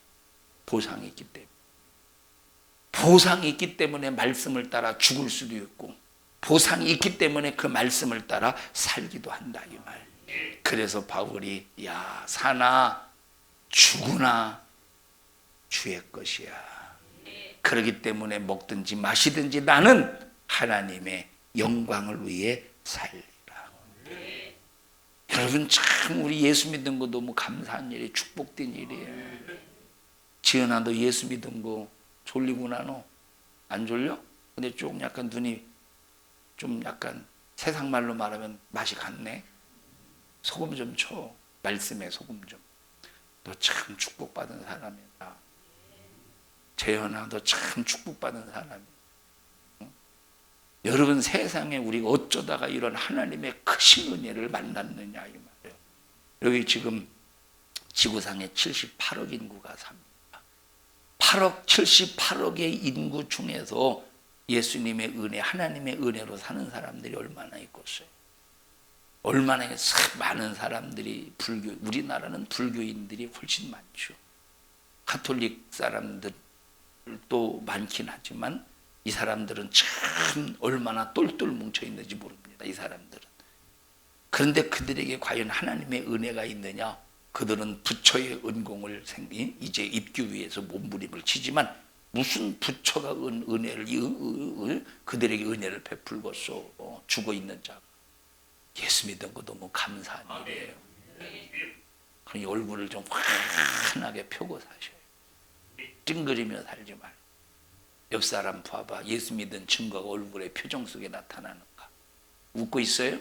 보상이 있기 때문에. 보상이 있기 때문에 말씀을 따라 죽을 수도 있고 보상이 있기 때문에 그 말씀을 따라 살기도 한다 이 말. 그래서 바울이 야 사나 죽으나 주의 것이야. 그렇기 때문에 먹든지 마시든지 나는 하나님의 영광을 위해 살리라. 여러분 참 우리 예수 믿은 거 너무 감사한 일이에요. 축복된 일이에요. 지은아 너 예수 믿은 거 졸리구나 너. 안 졸려? 근데 조금 약간 눈이 좀 약간 세상 말로 말하면 맛이 갔네. 소금 좀 쳐. 말씀에 소금 좀. 너 참 축복받은 사람이다. 재현아 너 참 축복받은 사람이다. 응? 여러분 세상에 우리가 어쩌다가 이런 하나님의 크신 은혜를 만났느냐 이 말이에요. 여기 지금 지구상에 78억 인구가 삽니다. 8억 78억의 인구 중에서 예수님의 은혜 하나님의 은혜로 사는 사람들이 얼마나 있겠어요. 얼마나 많은 사람들이 불교 우리나라는 불교인들이 훨씬 많죠. 가톨릭 사람들도 많긴 하지만 이 사람들은 참 얼마나 똘똘 뭉쳐 있는지 모릅니다. 이 사람들은. 그런데 그들에게 과연 하나님의 은혜가 있느냐? 그들은 부처의 은공을 이제 입기 위해서 몸부림을 치지만 무슨 부처가 은혜를 그들에게 은혜를 베풀겠소. 죽어 있는 자. 예수 믿은 거 너무 감사한 일이에요. 그 얼굴을 좀 환하게 펴고 사셔요. 찡그리며 살지 말고. 옆 사람 봐봐. 예수 믿은 증거가 얼굴의 표정 속에 나타나는가? 웃고 있어요?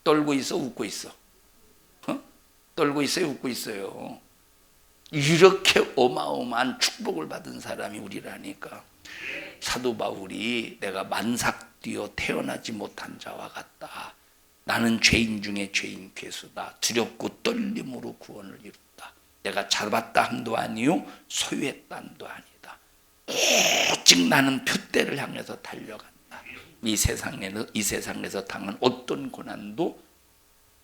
떨고 있어? 웃고 있어? 떨고 있어요? 웃고 있어요? 이렇게 어마어마한 축복을 받은 사람이 우리라니까. 사도 바울이 내가 만삭되어 태어나지 못한 자와 같다. 나는 죄인 중에 죄인 괴수다. 두렵고 떨림으로 구원을 이뤘다. 내가 잡았다 함도 아니요 소유했다 함도 아니다. 오직 나는 표대를 향해서 달려간다. 이 세상에서 당한 어떤 고난도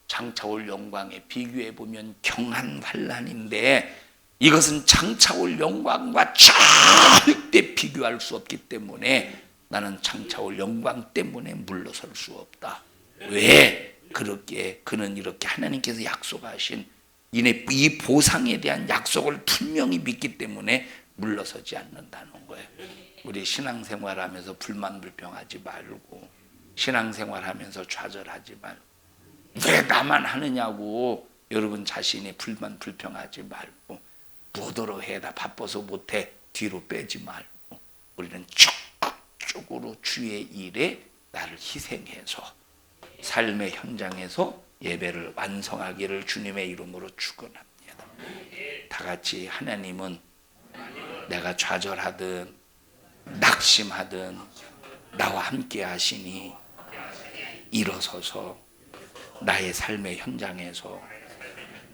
장차올 영광에 비교해 보면 경한 환난인데, 이것은 장차올 영광과 절대 비교할 수 없기 때문에 나는 장차올 영광 때문에 물러설 수 없다. 왜? 그렇게 그는 이렇게 하나님께서 약속하신 이 보상에 대한 약속을 분명히 믿기 때문에 물러서지 않는다는 거예요. 우리 신앙생활하면서 불만불평하지 말고, 신앙생활하면서 좌절하지 말고, 왜 나만 하느냐고 여러분 자신이 불만불평하지 말고, 뭐더러 해, 나 바빠서 못해, 뒤로 빼지 말고, 우리는 적극적으로 주의 일에 나를 희생해서 삶의 현장에서 예배를 완성하기를 주님의 이름으로 축원합니다. 다 같이 하나님은 내가 좌절하든 낙심하든 나와 함께 하시니 일어서서 나의 삶의 현장에서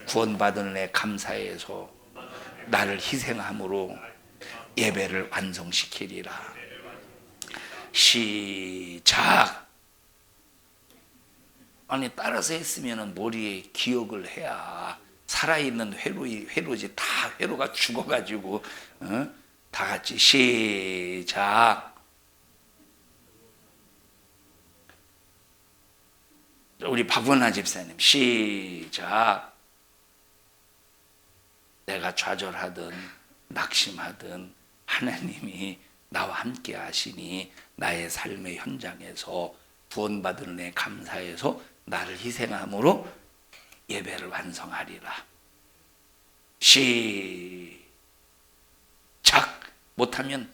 구원받은 내 감사해서 나를 희생함으로 예배를 완성시키리라. 시작. 아니 따라서 했으면 머리에 기억을 해야. 살아있는 회로지. 다 회로가 죽어가지고. 다 같이 시작. 우리 박원하 집사님 시작. 내가 좌절하든 낙심하든 하나님이 나와 함께 하시니 나의 삶의 현장에서 구원받은 내 감사해서 나를 희생함으로 예배를 완성하리라. 시작. 못하면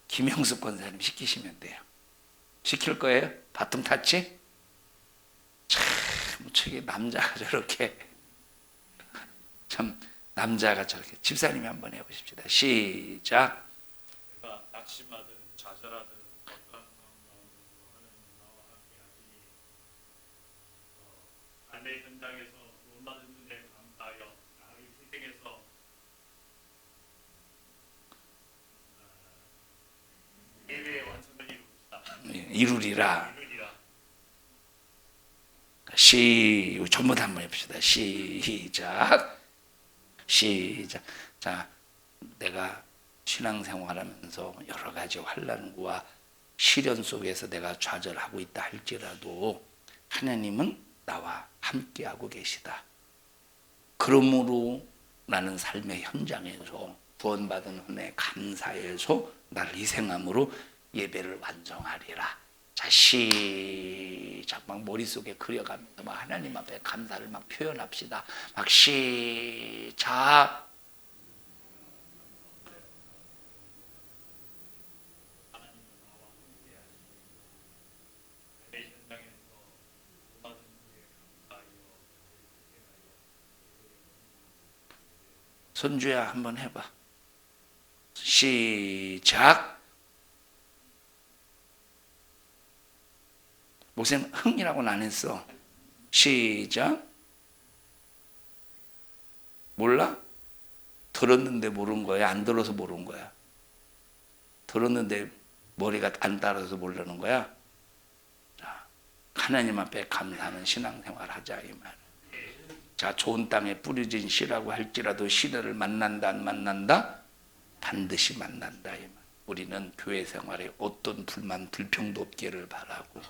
김영숙 권사님 시키시면 돼요. 시킬 거예요? 바통 타치? 참 저게 남자가 저렇게 참 남자가 저렇게. 집사님이 한번 해보십시다. 시작. 내가 낙심하든 좌절하든 어떤 상황으로 하나님 나와 함께 하시니 삶의 현장에서 구원받은 은혜에 감사하여 나를 희생해서 예배의 완성을 이루리라. 전부 다 한번 해봅시다. 시작. 시작. 자, 내가 신앙생활하면서 여러 가지 환난과 시련 속에서 내가 좌절하고 있다 할지라도 하나님은 나와 함께하고 계시다. 그러므로 나는 삶의 현장에서 구원받은 은혜 감사해서 나를 희생함으로 예배를 완성하리라. 자, 시작. 막 머릿속에 그려가면서 막 하나님 앞에 감사를 막 표현합시다. 막 시작. 손주야 한번 해봐. 시작. 목사님 흥이라고는 안 했어. 시작. 몰라? 들었는데 모르는 거야? 안 들어서 모르는 거야? 들었는데 머리가 안 따라서 모르는 거야? 자, 하나님 앞에 감사하는 신앙생활 하자 이 말. 자, 좋은 땅에 뿌려진 씨라고 할지라도 시대를 만난다 안 만난다? 반드시 만난다 이 말. 우리는 교회 생활에 어떤 불만 불평도 없기를 바라고,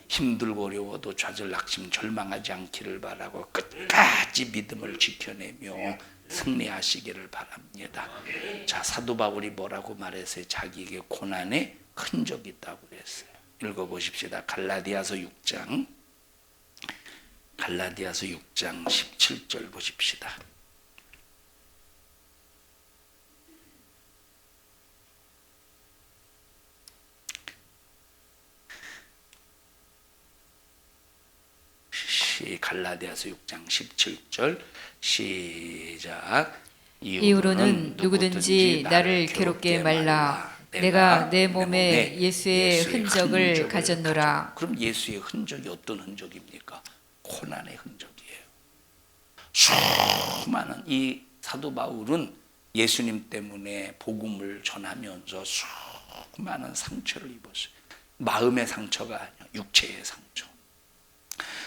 힘들고 어려워도 좌절 낙심 절망하지 않기를 바라고 끝까지 믿음을 지켜내며 승리하시기를 바랍니다. 자, 사도 바울이 뭐라고 말했어요? 자기에게 고난의 흔적이 있다고 그랬어요. 읽어보십시다. 갈라디아서 6장 갈라디아서 6장 17절 보십시다. 갈라디아서 6장 17절 시작. 이후로는 누구든지 나를 괴롭게 말라. 내가 내 몸에 예수의 흔적을 가졌노라. 그럼 예수의 흔적이 어떤 흔적입니까? 고난의 흔적이에요. 수많은 이 사도 바울은 예수님 때문에 복음을 전하면서 수많은 상처를 입었어요. 마음의 상처가 아니야, 육체의 상처.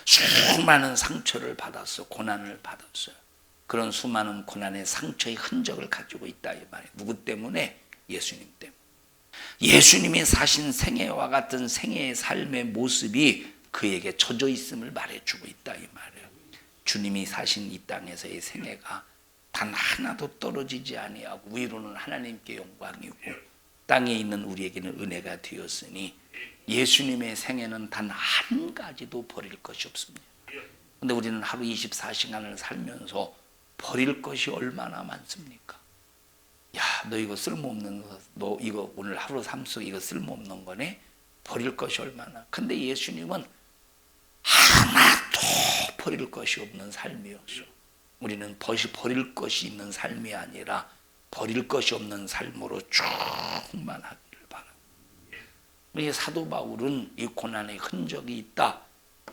수많은 상처를 받았어, 고난을 받았어요. 그런 수많은 고난의 상처의 흔적을 가지고 있다 이 말이에요. 누구 때문에? 예수님 때문에. 예수님이 사신 생애와 같은 생애의 삶의 모습이 그에게 젖어 있음을 말해주고 있다 이 말이에요. 주님이 사신 이 땅에서의 생애가 단 하나도 떨어지지 아니하고 위로는 하나님께 영광이고 땅에 있는 우리에게는 은혜가 되었으니 예수님의 생애는 단 한 가지도 버릴 것이 없습니다. 그런데 우리는 하루 24시간을 살면서 버릴 것이 얼마나 많습니까? 야, 너 이거 쓸모없는 거, 너 이거 오늘 하루 삶 속에 이거 쓸모없는 거네? 버릴 것이 얼마나. 근데 예수님은 하나도 버릴 것이 없는 삶이었어. 우리는 버릴 것이 있는 삶이 아니라 버릴 것이 없는 삶으로 충만하기를 바랍니다. 이 사도 바울은 이 고난의 흔적이 있다.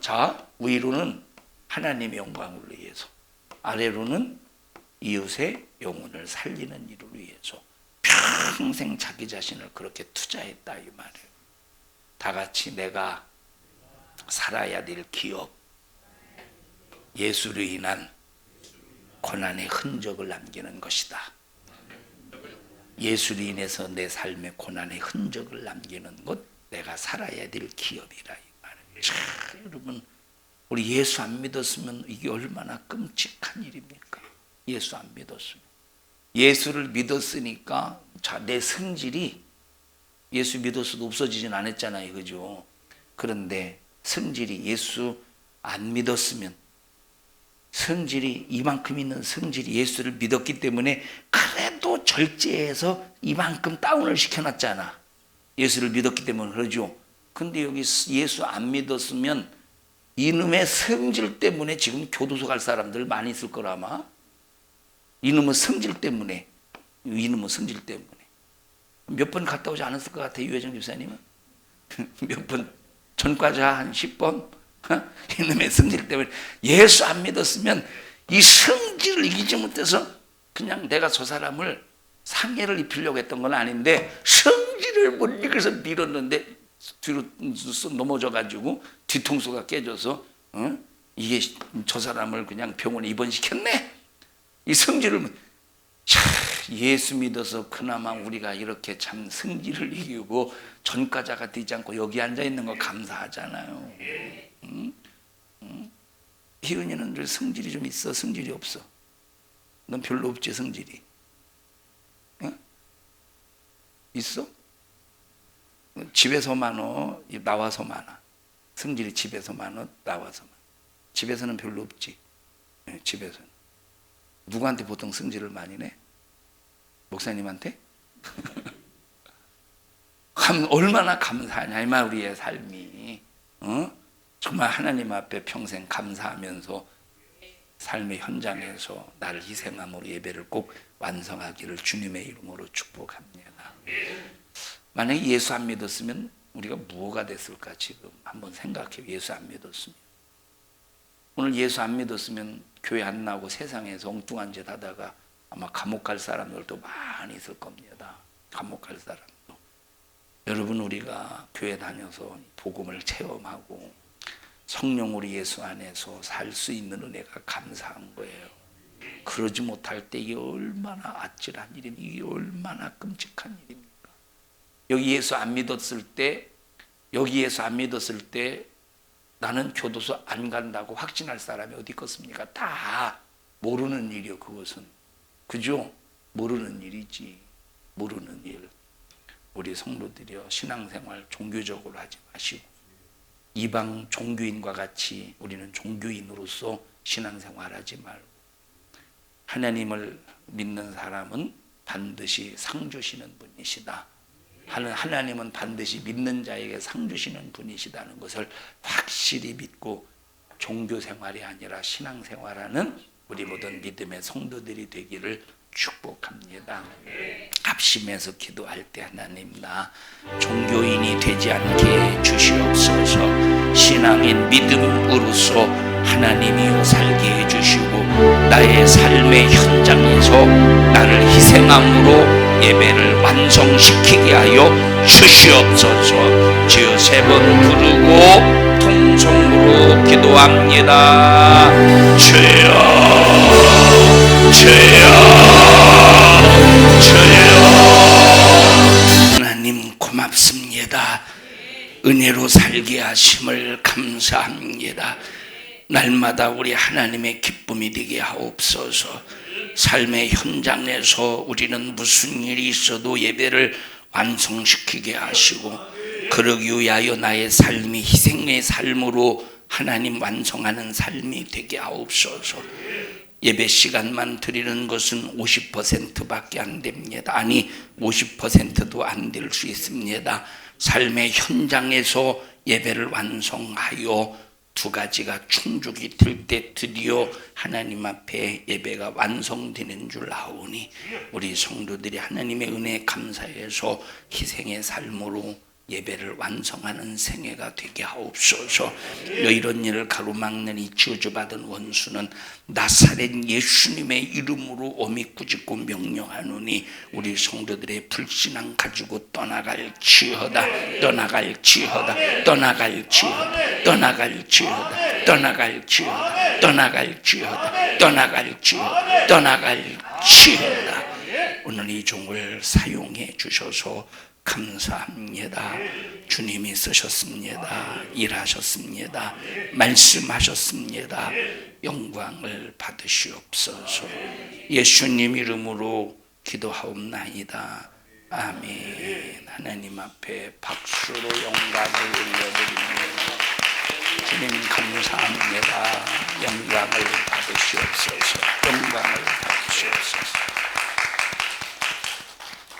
자, 위로는 하나님의 영광을 위해서, 아래로는 이웃의 영혼을 살리는 일을 위해서 평생 자기 자신을 그렇게 투자했다 이 말이에요. 다 같이 내가 살아야 될 기업, 예수로 인한 고난의 흔적을 남기는 것이다. 예수로 인해서 내 삶의 고난의 흔적을 남기는 것, 내가 살아야 될 기업이라 이 말이에요. 참, 여러분, 우리 예수 안 믿었으면 이게 얼마나 끔찍한 일입니까? 예수 안 믿었으면. 예수를 믿었으니까 자, 내 성질이 예수 믿었어도 없어지진 않았잖아요, 그죠? 그런데 성질이 예수 안 믿었으면, 성질이 이만큼 있는 성질이 예수를 믿었기 때문에 그래도 절제해서 이만큼 다운을 시켜놨잖아. 예수를 믿었기 때문에 그러죠. 근데 여기 예수 안 믿었으면 이놈의 성질 때문에 지금 교도소 갈 사람들 많이 있을 거라 아마. 이놈의 성질 때문에, 이놈의 성질 때문에. 몇 번 갔다 오지 않았을 것 같아요, 유혜정 집사님은? 몇 번, 전과자 한 10번? 이놈의 성질 때문에. 예수 안 믿었으면 이 성질을 이기지 못해서 그냥 내가 저 사람을 상해를 입히려고 했던 건 아닌데 성질을 못 이겨서 밀었는데 뒤로 넘어져가지고 뒤통수가 깨져서 이게 저 사람을 그냥 병원에 입원시켰네. 이 성질을, 예수 믿어서 그나마 우리가 이렇게 참 성질을 이기고 전과자가 되지 않고 여기 앉아 있는 거 감사하잖아요. 희은이는 늘 성질이 좀 있어, 성질이 없어? 넌 별로 없지, 성질이? 응? 있어? 집에서 많어, 나와서 많아. 성질이 집에서 많어, 나와서 많아. 집에서는 별로 없지. 집에서는. 누구한테 보통 성질을 많이 내? 목사님한테? 얼마나 감사하냐 이 말, 우리의 삶이. 정말 하나님 앞에 평생 감사하면서 삶의 현장에서 나를 희생함으로 예배를 꼭 완성하기를 주님의 이름으로 축복합니다. 만약에 예수 안 믿었으면 우리가 무엇가 됐을까 지금 한번 생각해. 예수 안 믿었으면, 오늘 예수 안 믿었으면 교회 안 나오고 세상에서 엉뚱한 짓 하다가 아마 감옥 갈 사람들도 많이 있을 겁니다. 감옥 갈 사람도. 여러분, 우리가 교회 다녀서 복음을 체험하고 성령으로 예수 안에서 살 수 있는 은혜가 감사한 거예요. 그러지 못할 때 이게 얼마나 아찔한 일입니까? 이게 얼마나 끔찍한 일입니까? 여기 예수 안 믿었을 때, 나는 교도소 안 간다고 확신할 사람이 어디 있겠습니까? 다 모르는 일이요, 그것은. 그죠? 모르는 일이지. 모르는 일. 우리 성도들이요, 신앙생활 종교적으로 하지 마시고 이방 종교인과 같이 우리는 종교인으로서 신앙생활하지 말고 하나님을 믿는 사람은 반드시 상 주시는 분이시다. 하나님은 반드시 믿는 자에게 상 주시는 분이시다는 것을 확실히 믿고 종교생활이 아니라 신앙생활하는 우리 모든 믿음의 성도들이 되기를 축복합니다. 합심해서 기도할 때 하나님 나 종교인이 되지 않게 주시옵소서. 신앙인 믿음으로서 하나님이여 살게 해주시고 나의 삶의 현장에서 나를 희생함으로 예배를 완성시키게 하여 주시옵소서. 주여 3번 부르고 통성으로 기도합니다. 주여 하나님 고맙습니다. 은혜로 살게 하심을 감사합니다. 날마다 우리 하나님의 기쁨이 되게 하옵소서. 삶의 현장에서 우리는 무슨 일이 있어도 예배를 완성시키게 하시고 그러기 위하여 나의 삶이 희생의 삶으로 하나님 완성하는 삶이 되게 하옵소서. 예배 시간만 드리는 것은 50%밖에 안 됩니다. 아니 50%도 안 될 수 있습니다. 삶의 현장에서 예배를 완성하여 2가지가 충족이 될 때 드디어 하나님 앞에 예배가 완성되는 줄 아오니 우리 성도들이 하나님의 은혜에 감사해서 희생의 삶으로 예배를 완성하는 생애가 되게 하옵소서. 이런 일을 가로막는 이 저주받은 원수는 나사렛 예수님의 이름으로 어미 꾸짖고 명령하노니 우리 성도들의 불신앙 가지고 떠나갈지어다. 떠나갈지어다. 떠나갈지어다. 떠나갈지어다. 떠나갈지어다. 떠나갈지어다. 떠나갈지어다. 떠나갈지어다. 오늘 이 종을 사용해 주셔서 감사합니다. 주님이 쓰셨습니다. 일하셨습니다. 말씀하셨습니다. 영광을 받으시옵소서. 예수님 이름으로 기도하옵나이다. 아멘. 하나님 앞에 박수로 영광을 올려드립니다. 주님 감사합니다. 영광을 받으시옵소서. 영광을 받으시옵소서.